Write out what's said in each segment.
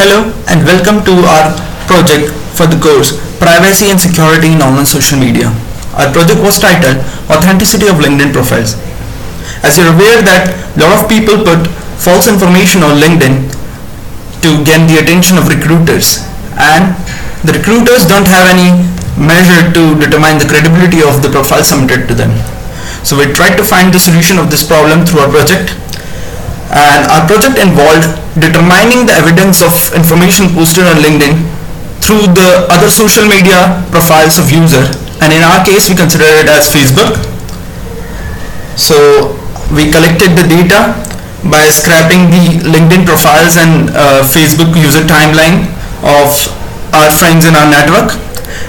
Hello and welcome to our project for the course Privacy and Security in Online Social Media. Our project was titled Authenticity of LinkedIn Profiles. As you're aware that a lot of people put false information on LinkedIn to gain the attention of recruiters, and the recruiters don't have any measure to determine the credibility of the profile submitted to them. So we tried to find the solution of this problem through our project, and our project involved determining the evidence of information posted on LinkedIn through the other social media profiles of user, and in our case we consider it as Facebook. So we collected the data by scraping the LinkedIn profiles and Facebook user timeline of our friends in our network,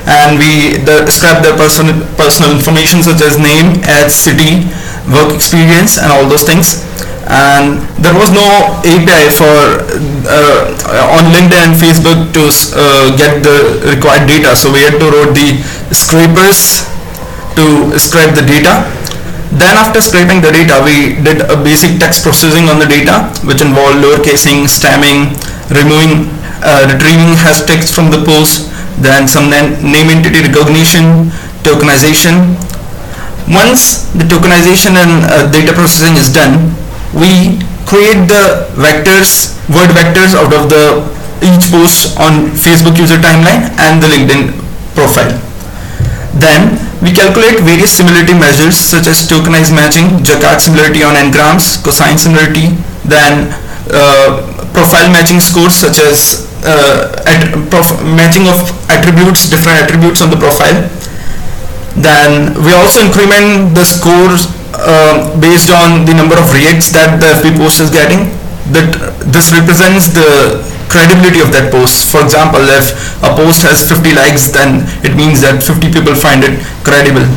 and we scrapped their personal information such as name, age, city, work experience and all those things. And there was no API for on LinkedIn and Facebook to get the required data, so we had to write the scrapers to scrape the data. Then after scraping the data, we did a basic text processing on the data, which involved lowercasing, stemming, retrieving hashtags from the post, then some name entity recognition, tokenization. Once the tokenization and data processing is done, we create the vectors, word vectors out of each post on Facebook user timeline and the LinkedIn profile. Then we calculate various similarity measures such as tokenized matching, Jaccard similarity on n-grams, cosine similarity, then profile matching scores such as matching of attributes, different attributes on the profile. Then we also increment the scores based on the number of reacts that the FB post is getting. This represents the credibility of that post. For example, if a post has 50 likes, then it means that 50 people find it credible.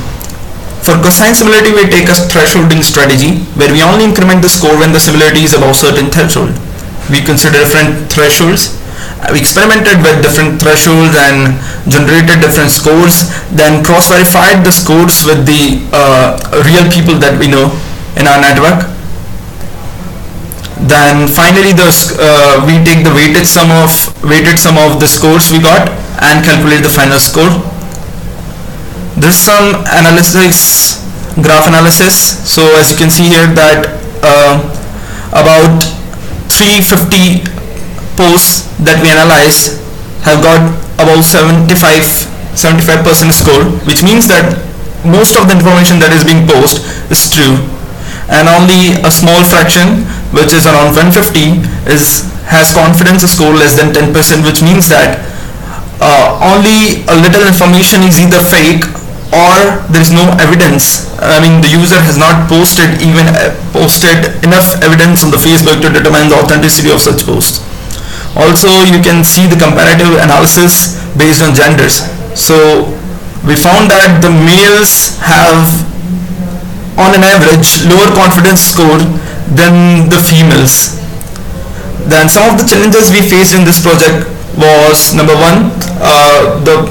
For cosine similarity, we take a thresholding strategy where we only increment the score when the similarity is above certain threshold. We consider different thresholds. We experimented with different thresholds and generated different scores, then cross-verified the scores with the real people that we know in our network. Then finally we take the weighted sum of the scores we got and calculate the final score. This is some analysis, graph analysis. So as you can see here that about 350 posts that we analyzed have got about 75% score, which means that most of the information that is being posted is true, and only a small fraction, which is around 150, has confidence score less than 10%, which means that only a little information is either fake or there is no evidence. I mean, the user has not posted enough evidence on the Facebook to determine the authenticity of such posts. Also, you can see the comparative analysis based on genders. So we found that the males have on an average lower confidence score than the females. Then some of the challenges we faced in this project was, number one, the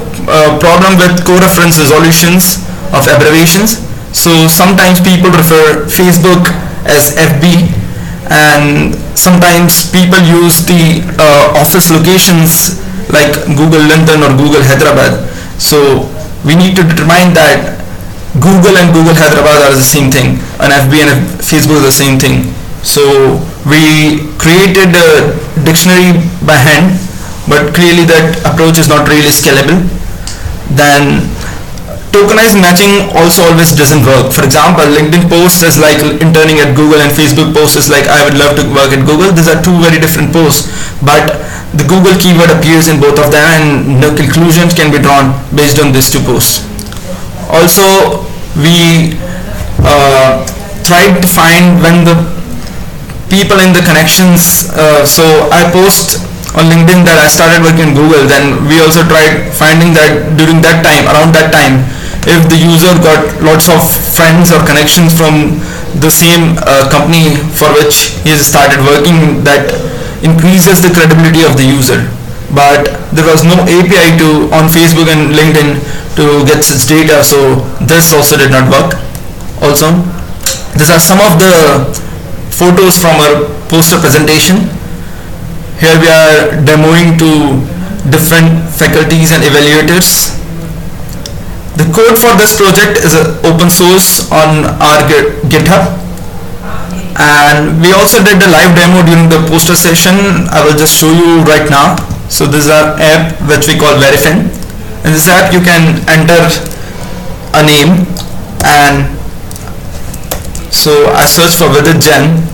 problem with co-reference resolutions of abbreviations. So sometimes people refer Facebook as FB, and sometimes people use the office locations like Google London or Google Hyderabad. So we need to determine that Google and Google Hyderabad are the same thing, and FB and Facebook are the same thing. So we created a dictionary by hand, but clearly that approach is not really scalable. Then tokenized matching also always doesn't work. For example, LinkedIn post is like interning at Google, and Facebook post is like I would love to work at Google. These are two very different posts, but the Google keyword appears in both of them, and no conclusions can be drawn based on these two posts. Also, we tried to find when the people in the connections, so I post on LinkedIn that I started working in Google, then we also tried finding that during that time, around that time, if the user got lots of friends or connections from the same company for which he has started working, that increases the credibility of the user. But there was no API on Facebook and LinkedIn to get such data, so this also did not work. Also, these are some of the photos from our poster presentation. Here we are demoing to different faculties and evaluators. The code for this project is open source on our GitHub, and we also did a live demo during the poster session. I will just show you right now. So this is our app which we call Verifin. In this app you can enter a name, and so I search for Vidit Jain.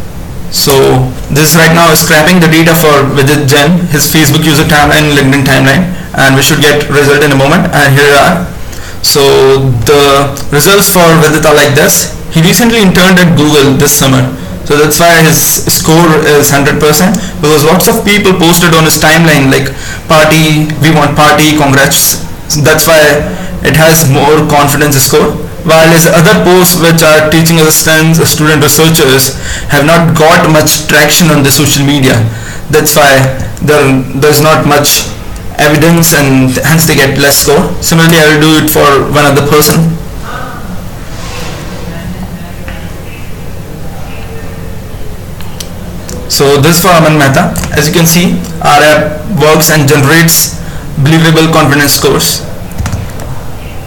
So this right now is scraping the data for Vidit Jain, his Facebook user timeline, LinkedIn timeline, and we should get result in a moment. And here are. So the results for Vidit are like this. He recently interned at Google this summer. So that's why his score is 100%, because lots of people posted on his timeline like party, we want party, congrats. That's why it has more confidence score. While his other posts, which are teaching assistants, student researchers, have not got much traction on the social media. That's why there's not much evidence, and hence they get less score. Similarly, I will do it for one other person. So this is for Aman Mehta. As you can see, our app works and generates believable confidence scores.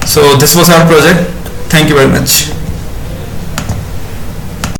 So this was our project. Thank you very much.